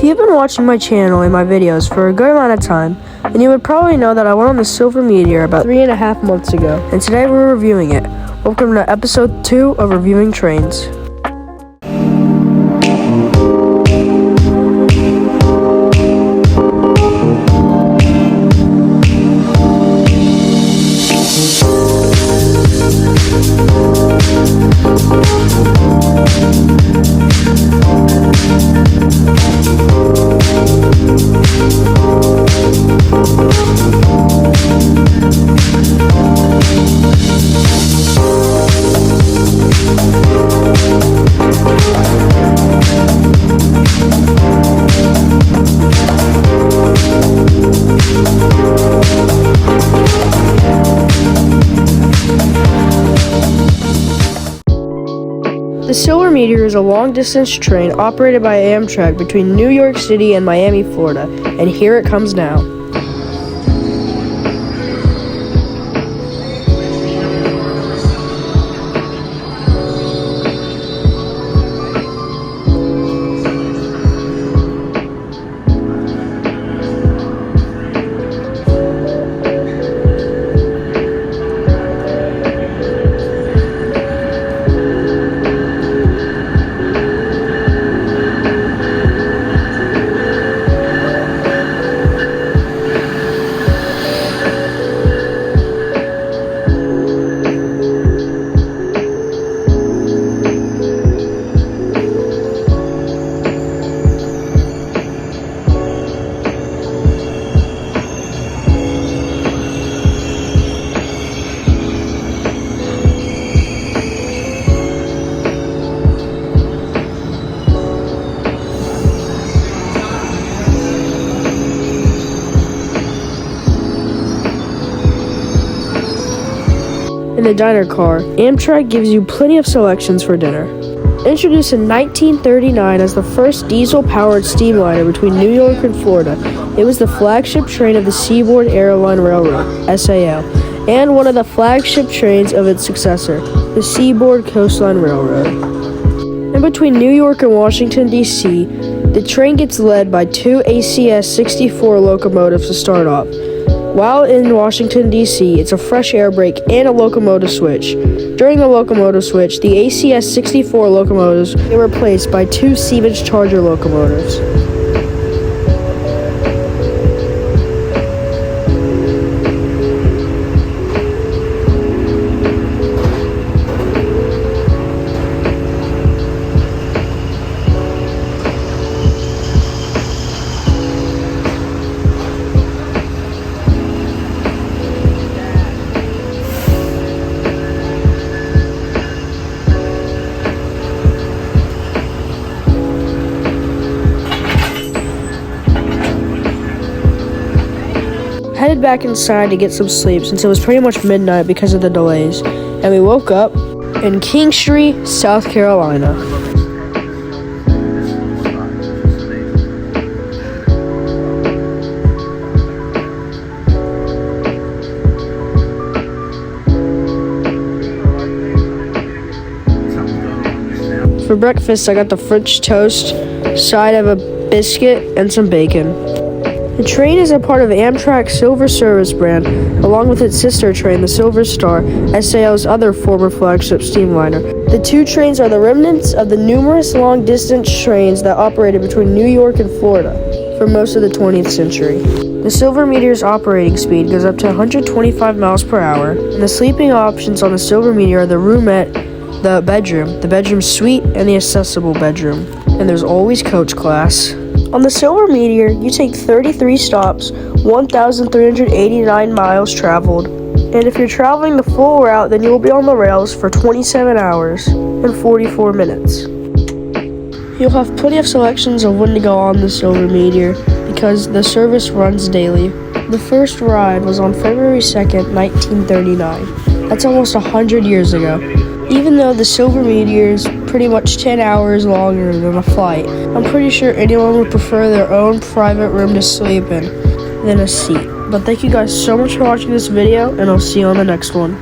If you've been watching my channel and my videos for a good amount of time, then you would probably know that I went on the Silver Meteor about 3.5 months ago, and today we're reviewing it. Welcome to episode 2 of Reviewing Trains. The Silver Meteor is a long-distance train operated by Amtrak between New York City and Miami, Florida, and here it comes now. In the diner car, Amtrak gives you plenty of selections for dinner. Introduced in 1939 as the first diesel-powered steamliner between New York and Florida, it was the flagship train of the Seaboard Airline Railroad, SAL, and one of the flagship trains of its successor, the Seaboard Coastline Railroad. In between New York and Washington, D.C., the train gets led by two ACS 64 locomotives to start off. While in Washington, D.C., it's a fresh air brake and a locomotive switch. During the locomotive switch, the ACS 64 locomotives were replaced by two Siemens Charger locomotives. Headed back inside to get some sleep since it was pretty much midnight because of the delays, and we woke up in Kingstree, South Carolina. For breakfast, I got the French toast, side of a biscuit, and some bacon. The train is a part of Amtrak's Silver Service brand, along with its sister train, the Silver Star, SAL's other former flagship steamliner. The two trains are the remnants of the numerous long-distance trains that operated between New York and Florida for most of the 20th century. The Silver Meteor's operating speed goes up to 125 miles per hour, and the sleeping options on the Silver Meteor are the roomette, the bedroom suite, and the accessible bedroom. And there's always coach class. On the Silver Meteor, you take 33 stops, 1,389 miles traveled. And if you're traveling the full route, then you will be on the rails for 27 hours and 44 minutes. You'll have plenty of selections of when to go on the Silver Meteor because the service runs daily. The first ride was on February 2nd, 1939. That's almost 100 years ago. Even though the Silver Meteor is pretty much 10 hours longer than a flight, I'm pretty sure anyone would prefer their own private room to sleep in than a seat. But thank you guys so much for watching this video, and I'll see you on the next one.